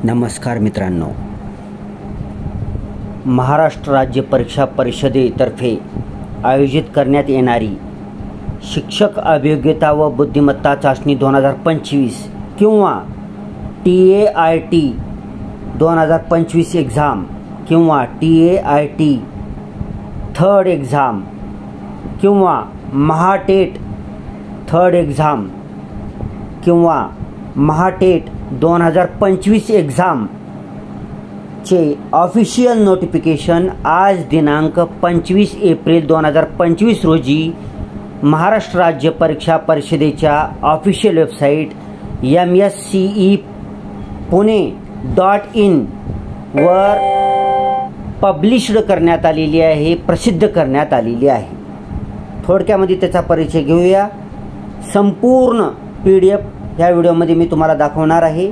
नमस्कार मित्रांनो, महाराष्ट्र राज्य परीक्षा परिषदेतर्फे आयोजित करण्यात येणारी शिक्षक अभियोग्यता व बुद्धिमत्ता चाचणी 2025 किंवा TAIT 2025 एक्झाम किंवा TAIT थर्ड एक्झाम किंवा महाटेट थर्ड एक्झाम किंवा महाटेट 2025 एक्झाम चे ऑफिशियल नोटिफिकेशन आज दिनांक 25 एप्रिल 2025 रोजी महाराष्ट्र राज्य परीक्षा परिषदेच्या official website mscepune.in were published करण्यात आलेली आहे, प्रसिद्ध करण्यात आलेली आहे। थोडक्यामध्ये त्याचा परिचय घेऊया। संपूर्ण PDF ह्या व्हिडिओमध्ये मी तुम्हाला दाखवणार आहे।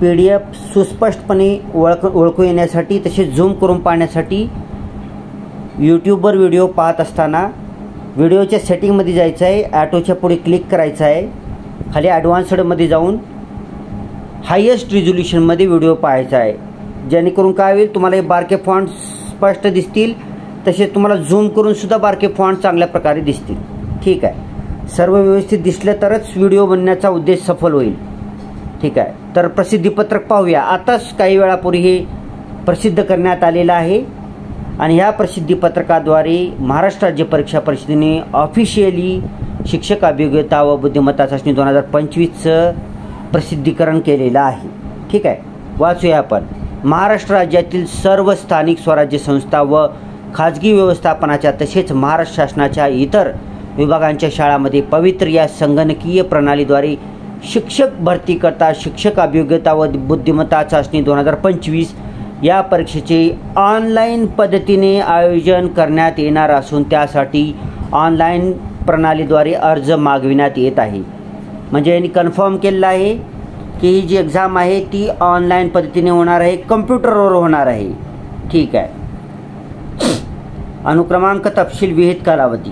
PDF सुस्पष्टपणे ओळखू येण्यासाठी तसेच झूम करून पाहण्यासाठी यूट्यूबवर व्हिडिओ पाहत असताना व्हिडिओच्या सेटिंगमध्ये जायचं आहे, ॲटोच्या पुढे क्लिक करायचं आहे, खाली ॲडव्हान्स्डमध्ये जाऊन हायेस्ट रिझोल्यूशनमध्ये व्हिडिओ पाहायचा आहे, जेणेकरून काय होईल तुम्हाला हे बारके फॉन्ट स्पष्ट दिसतील, तसेच तुम्हाला झूम करून सुद्धा बारके फॉन्ट चांगल्या प्रकारे दिसतील। ठीक आहे, सर्व व्यवस्थित दिसले तरच व्हिडिओ बनण्याचा उद्देश सफल होईल। ठीक आहे, तर प्रसिद्धीपत्रक पाहूया। आताच काही वेळापूर्वी हे प्रसिद्ध करण्यात आलेलं आहे आणि ह्या प्रसिद्धीपत्रकाद्वारे महाराष्ट्र राज्य परीक्षा परिषदेने ऑफिशियली शिक्षक अभियोग्यता व बुद्धिमत्ता चाचणी 2025चं प्रसिद्धीकरण केलेलं आहे। ठीक आहे, वाचूया आपण। महाराष्ट्र राज्यातील सर्व स्थानिक स्वराज्य संस्था व खाजगी व्यवस्थापनाच्या तसेच महाराष्ट्र शासनाच्या इतर विभागांच्या शाळांमध्ये पवित्र या संगणकीय प्रणालीद्वारे शिक्षक भरती करता शिक्षक अभियोग्यता व बुद्धिमत्ता चाचणी 2025 या परीक्षेचे ऑनलाईन पद्धतीने आयोजन करण्यात येणार असून त्यासाठी ऑनलाईन प्रणालीद्वारे अर्ज मागविण्यात येत आहे। म्हणजे यांनी कन्फर्म केलेलं आहे की ही जी एक्झाम आहे ती ऑनलाईन पद्धतीने होणार आहे, कम्प्युटरवर होणार आहे। ठीक आहे, अनुक्रमांक तपशील विहित कालावधी।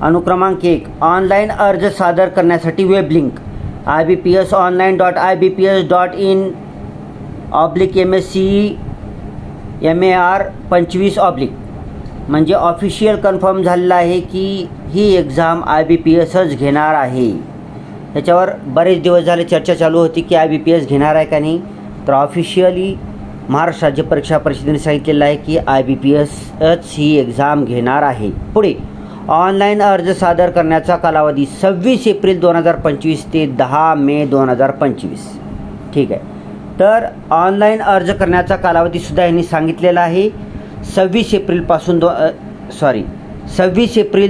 अनुक्रमांक 1, ऑनलाईन अर्ज सादर करण्यासाठी वेब लिंक ibpsonline.ibps.in/MSCMAR25/ म्हणजे ऑफिशियल कन्फर्म झालेलं आहे की ही एक्झाम IBPSच घेणार आहे। त्याच्यावर बरेच दिवस झाले चर्चा चालू होती की IBPS घेणार आहे का नाही, तर ऑफिशियली महाराष्ट्र राज्य परीक्षा परिषदेने सांगितलेलं आहे की IBPSच ही एक्झाम घेणार आहे। पुढे ऑनलाईन अर्ज सादर करण्याचा कालावधी 26 एप्रिल 2025 ते 10 मे 2025। ठीक आहे, तर ऑनलाईन अर्ज करण्याचा कालावधीसुद्धा यांनी सांगितलेला आहे 26 एप्रिल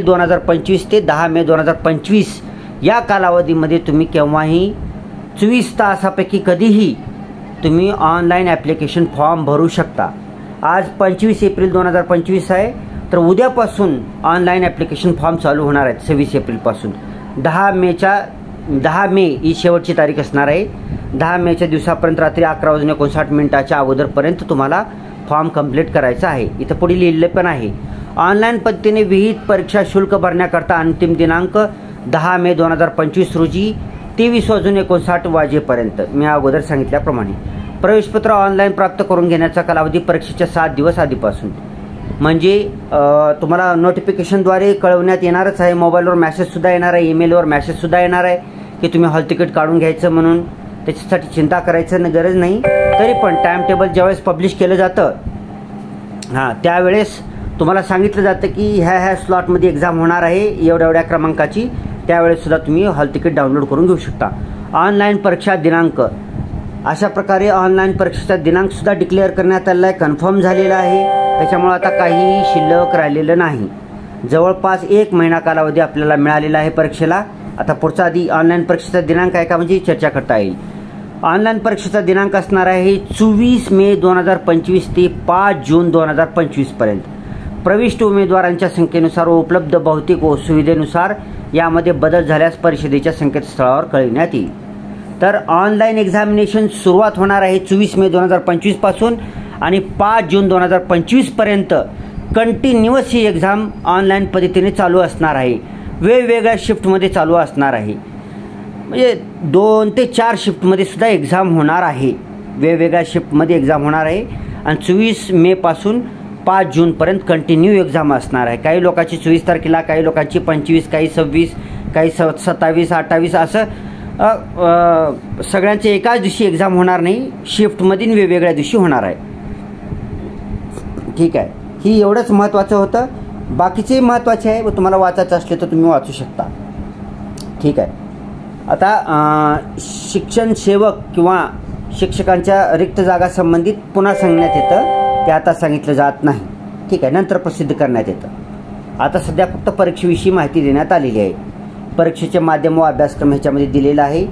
2025 ते 10 मे 2025 या कालावधीमध्ये तुम्ही केव्हाही 24 तासापैकी कधीही तुम्ही ऑनलाईन ॲप्लिकेशन फॉर्म भरू शकता। आज 25 एप्रिल 2025 आहे, तर उद्यापासून ऑनलाईन ॲप्लिकेशन फॉर्म चालू होणार आहेत। 26 एप्रिलपासून 10 मे ही शेवटची तारीख असणार आहे। 10 मेच्या दिवसापर्यंत रात्री 11:59 अगोदरपर्यंत तुम्हाला फॉर्म कंप्लीट करायचा आहे। इथं पुढे लिहिलेलं पण आहे, ऑनलाईन पद्धतीने विहित परीक्षा शुल्क भरण्याकरता अंतिम दिनांक 10 मे 2025 रोजी 23:59 वाजेपर्यंत। मी अगोदर सांगितल्याप्रमाणे प्रवेशपत्र ऑनलाईन प्राप्त करून घेण्याचा कालावधी परीक्षेच्या 7 दिवस आधीपासून, म्हणजे तुम्हाला नोटिफिकेशनद्वारे कळवण्यात येणारच आहे। मोबाईलवर मॅसेजसुद्धा येणार आहे, ईमेलवर मॅसेजसुद्धा येणार आहे की तुम्ही हॉल तिकीट काढून घ्यायचं म्हणून। त्याच्यासाठी चिंता करायचं गरज नाही। तरी पण टाईम टेबल ज्यावेळेस पब्लिश केलं जातं त्यावेळेस तुम्हाला सांगितलं जातं की ह्या स्लॉटमध्ये एक्झाम होणार आहे एवढ्या क्रमांकाची, त्यावेळेससुद्धा तुम्ही हॉल तिकीट डाउनलोड करून घेऊ शकता। ऑनलाईन परीक्षा दिनांक, अशा प्रकारे ऑनलाईन परीक्षेचा दिनांकसुद्धा डिक्लेअर करण्यात आलेला आहे, कन्फर्म झालेला आहे। त्याच्यामुळे आता काहीही शिल्लक राहिलेलं नाही। जवळपास 1 महिना कालावधी आपल्याला मिळालेला आहे परीक्षेला। आता पुढचा आधी ऑनलाईन परीक्षेचा दिनांक आहे का म्हणजे चर्चा करता येईल। ऑनलाईन परीक्षेचा दिनांक असणार आहे 24 मे 2025 ते 5 जून 2025 पर्यंत। प्रविष्ट उमेदवारांच्या संख्येनुसार व उपलब्ध भौतिक व सुविधेनुसार यामध्ये बदल झाल्यास परिषदेच्या संकेतस्थळावर कळविण्यात येईल। तर ऑनलाईन एक्झामिनेशन सुरुवात होणार आहे 24 मे 2025 पासून आणि 5 जून 2025 पर्यंत कंटिन्युअस ही एक्झाम ऑनलाईन पद्धतीने चालू असणार आहे। वेगवेगळ्या शिफ्टमध्ये चालू असणार आहे, म्हणजे 2 ते 4 शिफ्टमध्ये सुद्धा एक्झाम होणार आहे। वेगवेगळ्या शिफ्टमध्ये एक्झाम होणार आहे आणि 24 मेपासून 5 जूनपर्यंत कंटिन्यू एक्झाम असणार आहे. काही लोकांची 24 तारखेला, काही लोकांची 25, काही 26, काही 27, 28 असं सगळ्यांचे एकाच दिवशी एक्झाम होणार नाही, शिफ्टमधील वेगवेगळ्या दिवशी होणार आहे. ठीक आहे, ही एवढंच महत्त्वाचं होतं. बाकीचेही महत्त्वाचे आहे व तुम्हाला वाचायचं असले तर तुम्ही वाचू शकता. ठीक आहे. आता शिक्षण सेवक किंवा शिक्षकांच्या रिक्त जागा संबंधित पुन्हा सांगण्यात येतं, ते आता सांगितलं जात नाही. ठीक आहे, नंतर प्रसिद्ध करण्यात येतं. आता सध्या फक्त परीक्षेविषयी माहिती देण्यात आलेली आहे. परीक्षेचे माध्यम व अभ्यासक्रम ह्याच्यामध्ये दिलेला आहे.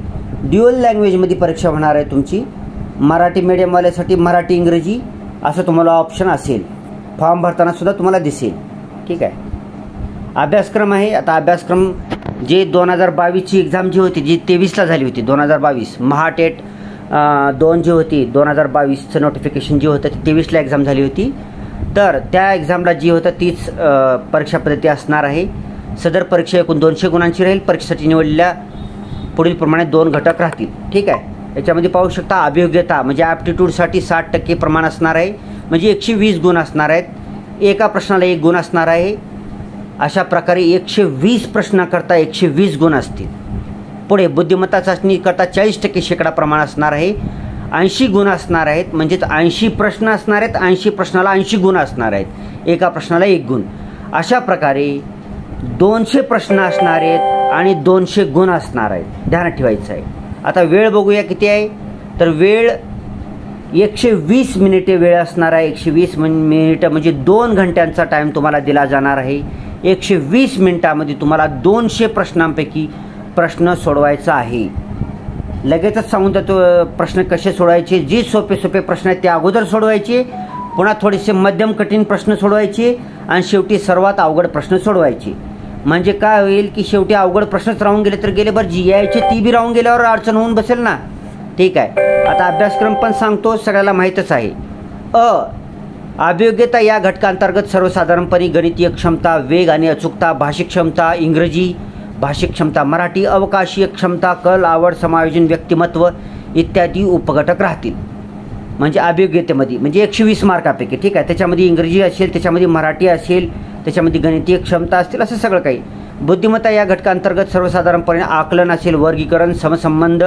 ड्युअल लँग्वेजमध्ये परीक्षा होणार आहे तुमची. मराठी मीडियमवाल्यासाठी मराठी इंग्रजी असं तुम्हाला ऑप्शन असेल. फॉर्म भरताना सुद्धा तुम्हाला दिसेल. ठीक आहे. अभ्यासक्रम आहे. आता अभ्यासक्रम जे 2022ची एक्झाम जी होती, जी 23ला झाली होती, 2022 महाटेट 2 जी होती, 2022चं नोटिफिकेशन जे होतं ते 23ला एक्झाम झाली होती. तर त्या एक्झामला जी होतं तीच परीक्षा पद्धती असणार आहे. सदर परीक्षा एकूण 200 गुणांची राहील. परीक्षेसाठी निवडलेल्या पुढील प्रमाणे 2 घटक राहतील. ठीक आहे. याच्यामध्ये पाहू शकता अभियोग्यता म्हणजे ॲप्टिट्यूडसाठी 60% प्रमाण असणार आहे, म्हणजे 120 गुण असणार आहेत. एका प्रश्नाला 1 गुण असणार आहे. अशा प्रकारे 120 प्रश्नाकरता 120 गुण असतील. पुढे बुद्धिमत्ता चाचणीकरता 40% शेकडा प्रमाण असणार आहे. 80 गुण असणार आहेत, म्हणजेच 80 प्रश्न असणार आहेत. 80 प्रश्नाला 80 गुण असणार आहेत. एका प्रश्नाला 1 गुण. अशा प्रकारे 200 प्रश्न असणार आहेत आणि 200 गुण असणार आहेत. ध्यानात ठेवायचं आहे. आता वेळ बघूया किती आहे. तर वेळ 120 मिनिटे वेळ असणार आहे. 120 मिनिटं म्हणजे 2 घंट्यांचा टाईम तुम्हाला दिला जाणार आहे. 120 मिनिटामध्ये तुम्हाला 200 प्रश्नांपैकी प्रश्न सोडवायचा आहे. लगेचच सांगून देतो प्रश्न कसे सोडवायचे. जे सोपे सोपे प्रश्न आहेत ते अगोदर सोडवायचे, पुन्हा थोडेसे मध्यम कठीण प्रश्न सोडवायचे आणि शेवटी सर्वात अवघड प्रश्न सोडवायचे. म्हणजे काय होईल की शेवटी अवघड प्रश्नच राहून गेले तर गेले, बरं जी यायचे ती बी राहून गेल्यावर अडचण होऊन बसेल ना. ठीक आहे. आता अभ्यासक्रम पण सांगतो, सगळ्याला माहीतच आहे. अभियोग्यता या घटकांतर्गत सर्वसाधारणपणे गणितीय क्षमता, वेग आणि अचूकता, भाषिक क्षमता इंग्रजी, भाषिक क्षमता मराठी, अवकाशीय क्षमता, कल, आवड, समायोजन, व्यक्तिमत्व इत्यादी उपघटक राहतील. म्हणजे अभियोग्यतेमध्ये म्हणजे 120 मार्कापैकी. ठीक आहे. त्याच्यामध्ये इंग्रजी असेल, त्याच्यामध्ये मराठी असेल, त्याच्यामध्ये गणितीय क्षमता असतील, असं सगळं काही. बुद्धिमत्ता या घटकांतर्गत सर्वसाधारणपणे आकलन असेल, वर्गीकरण, समसंबंध,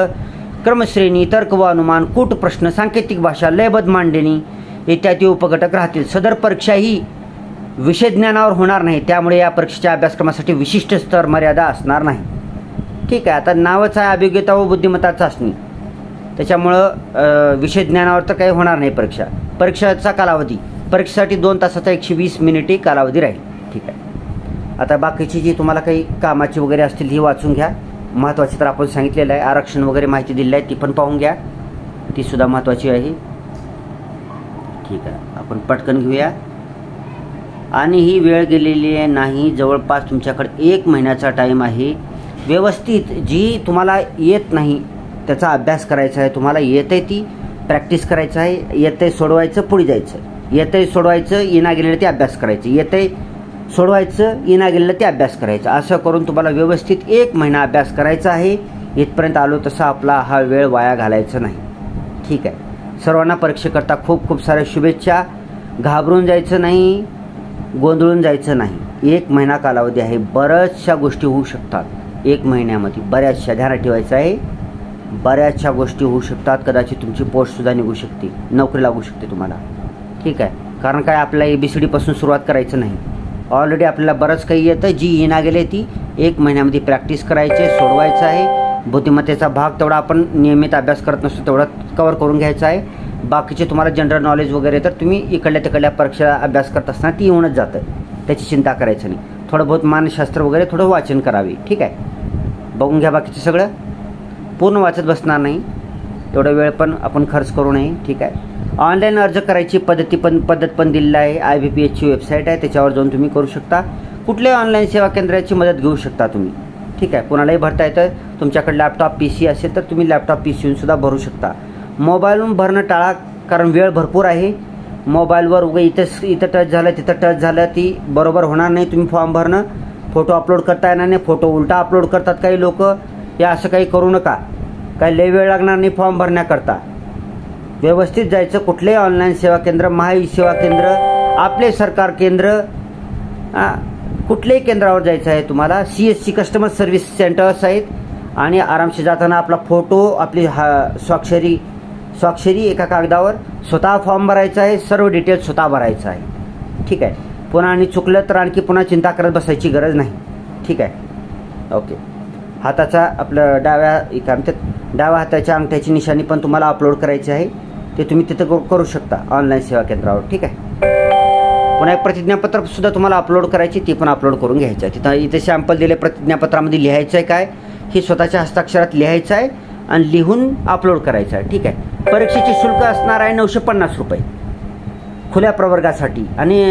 क्रमश्रेणी, तर्क व अनुमान, कूट प्रश्न, सांकेतिक भाषा, लयबद्ध मांडणी इत्यादी उपघटक राहतील. सदर परीक्षा ही विषय ज्ञानावर होणार नाही, त्यामुळे या परीक्षेच्या अभ्यासक्रमासाठी विशिष्ट स्तर मर्यादा असणार नाही. ठीक आहे. आता नावच आहे अभियोग्यता व बुद्धिमत्ता चाचणी, त्याच्यामुळं विषय ज्ञानावर तर काही होणार नाही परीक्षा. परीक्षेचा कालावधी परीक्षेसाठी 2 तासाचा 120 मिनिटे कालावधी राहील. ठीक आहे. आता बाकीची जी तुम्हाला काही कामाची वगैरे असतील ही वाचून घ्या. महत्त्वाची तर आपण सांगितलेलं आहे. आरक्षण वगैरे माहिती दिलेली आहे ती पण पाहून घ्या, ती सुद्धा महत्त्वाची आहे. ठीक आहे. आपण पटकन घेऊया. आणि ही वेळ गेलेली आहे नाही, जवळपास तुमच्याकडे 1 महिन्याचा टाईम आहे. व्यवस्थित जी तुम्हाला येत नाही त्याचा अभ्यास करायचा आहे. तुम्हाला येत आहे ती प्रॅक्टिस करायचं आहे. येतं आहे सोडवायचं, पुढे जायचं. येतं आहे सोडवायचं, येणा गेलेलं ते अभ्यास करायचं. येतं आहे सोडवायचं, येणा गेलेलं ते अभ्यास करायचं. असं करून तुम्हाला व्यवस्थित 1 महिना अभ्यास करायचा आहे. इथपर्यंत आलो तसा आपला हा वेळ वाया घालायचा नाही. ठीक आहे. सर्वांना परीक्षेकरता खूप खूप साऱ्या शुभेच्छा. घाबरून जायचं नाही, गोंधळून जायचं नाही. 1 महिना कालावधी आहे. बऱ्याचशा गोष्टी होऊ शकतात 1 महिन्यामध्ये. बऱ्याचशा ध्यानात ठेवायचं आहे. बऱ्याचशा गोष्टी होऊ शकतात. कदाचित तुमची पोस्टसुद्धा निघू शकते, नोकरी लागू शकते तुम्हाला. ठीक आहे. कारण काय आपल्याला ABCD सुरुवात करायचं नाही. ऑलरेडी आपल्याला बरंच काही येतं. जी येणा गेले ती 1 महिन्यामध्ये प्रॅक्टिस करायची, सोडवायचं आहे. बुद्धिमत्तेचा भाग तेवढा आपण नियमित अभ्यास करत नसतो तेवढा कवर करून घ्यायचा आहे. बाकीचे तुम्हाला जनरल नॉलेज वगैरे तर तुम्ही इकडल्या तिकडल्या परीक्षा अभ्यास करत असताना ती येऊनच जातं, त्याची चिंता करायचं नाही. थोडं बहुत मानसशास्त्र वगैरे थोडं वाचन करावे. ठीक आहे. बघून घ्या बाकीचं सगळं. पूर्ण वाचत बसणार नाही, तेवढा वेळ पण आपण खर्च करू नये. ठीक आहे. ऑनलाईन अर्ज करायची पद्धत पण दिलेली आहे. IBPHची वेबसाईट आहे, त्याच्यावर जाऊन तुम्ही करू शकता. कुठल्याही ऑनलाईन सेवा केंद्राची मदत घेऊ शकता तुम्ही. ठीक आहे. कोणालाही भरता येतं. तुमच्याकडे लॅपटॉप PC असेल तर तुम्ही लॅपटॉप PC येऊन सुद्धा भरू शकता. मोबाईलवरून भरणं टाळा, कारण वेळ भरपूर आहे. मोबाईलवर उगा इथं टच झालं तिथं टच झालं ती बरोबर होणार नाही. तुम्ही फॉर्म भरणं, फोटो अपलोड करता येणार नाही. फोटो उलटा अपलोड करतात काही लोक. हे असं काही करू नका. काही लय वेळ लागणार नाही फॉर्म भरण्याकरता. व्यवस्थित जायचं. कुठलेही ऑनलाईन सेवा केंद्र, महाई सेवा केंद्र, आपले सरकार केंद्र, कुठल्याही केंद्रावर जायचं आहे तुम्हाला. CSC कस्टमर सर्व्हिस सेंटर्स आहेत. आणि आरामशी जाताना आपला फोटो, आपली स्वाक्षरी एका कागदावर, स्वतः फॉर्म भरायचा आहे. सर्व डिटेल्स स्वतः भरायचं आहे. ठीक आहे. पुन्हा आणि चुकलं तर आणखी पुन्हा चिंता करत बसायची गरज नाही. ठीक आहे. ओके. हाताचा आपलं डाव्या हाताच्या अंगठ्याची निशाणी पण तुम्हाला अपलोड करायची आहे. ते तुम्ही तिथं करू शकता ऑनलाईन सेवा केंद्रावर. ठीक आहे. पुन्हा एक प्रतिज्ञापत्र सुद्धा तुम्हाला अपलोड करायची, ती पण अपलोड करून घ्यायचं आहे. तिथं इथे सॅम्पल दिले. प्रतिज्ञापत्रामध्ये लिहायचं आहे काय, हे स्वतःच्या हस्ताक्षरात लिहायचं आहे आणि लिहून अपलोड करायचं आहे. ठीक आहे. परीक्षेचे शुल्क असणार आहे 950 रुपये खुल्या प्रवर्गासाठी. आणि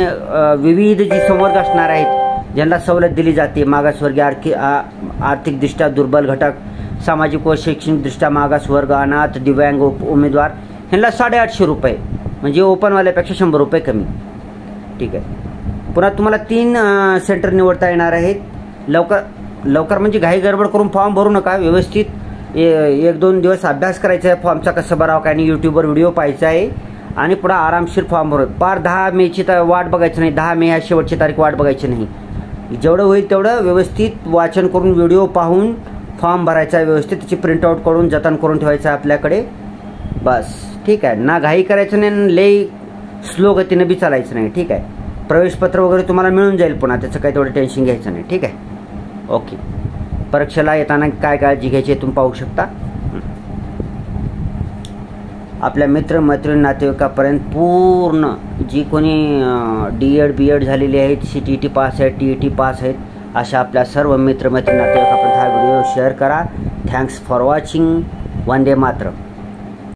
विविध जी संवर्ग असणार आहेत ज्यांना सवलत दिली जाते, मागासवर्गीय, आर्थिकदृष्ट्या दुर्बल घटक, सामाजिक व शैक्षणिकदृष्ट्या मागास वर्ग, अनाथ, दिव्यांग उमेदवार, ह्यांना 850 रुपये, म्हणजे ओपनवाल्यापेक्षा 100 रुपये कमी. ठीक आहे. पुन्हा तुम्हाला 3 सेंटर निवडता येणार आहेत. लवकर म्हणजे घाई गडबड करून फॉर्म भरू नका. व्यवस्थित 1-2 दिवस अभ्यास करायचा आहे फॉर्मचा, कसं भरावं काय, आणि यूट्यूबवर व्हिडिओ पाहायचा आहे आणि पुढे आरामशीर फॉर्म भरू. पार 10 मेची वाट बघायची नाही. 10 मे ह्या शेवटची तारीख वाट बघायची नाही. जेवढं होईल तेवढं व्यवस्थित वाचन करून, व्हिडिओ पाहून फॉर्म भरायचा आहे. व्यवस्थित त्याची प्रिंटआउट करून जतन करून ठेवायचं आहे आपल्याकडे. बस. ठीक आहे. ना घाई करायचं नाही, लई स्लो गतीनं बी चालायचं नाही. ठीक आहे. प्रवेशपत्र वगैरे तुम्हाला मिळून जाईल पुन्हा, त्याचं काही तेवढं टेन्शन घ्यायचं नाही. ठीक आहे. ओके. परीक्षेला येताना काय काळजी घ्यायची तुम्ही पाहू शकता. आपल्या मित्रमैत्रिणी नातेवाईकापर्यंत पूर्ण जी कोणी D.Ed. B.Ed. झालेली आहेत, CTET पास आहेत, TET पास आहेत, अशा आपल्या सर्व मित्रमैत्रिणी नातेवाईकापर्यंत हा व्हिडिओ शेअर करा. Thanks for watching. Vande Mataram.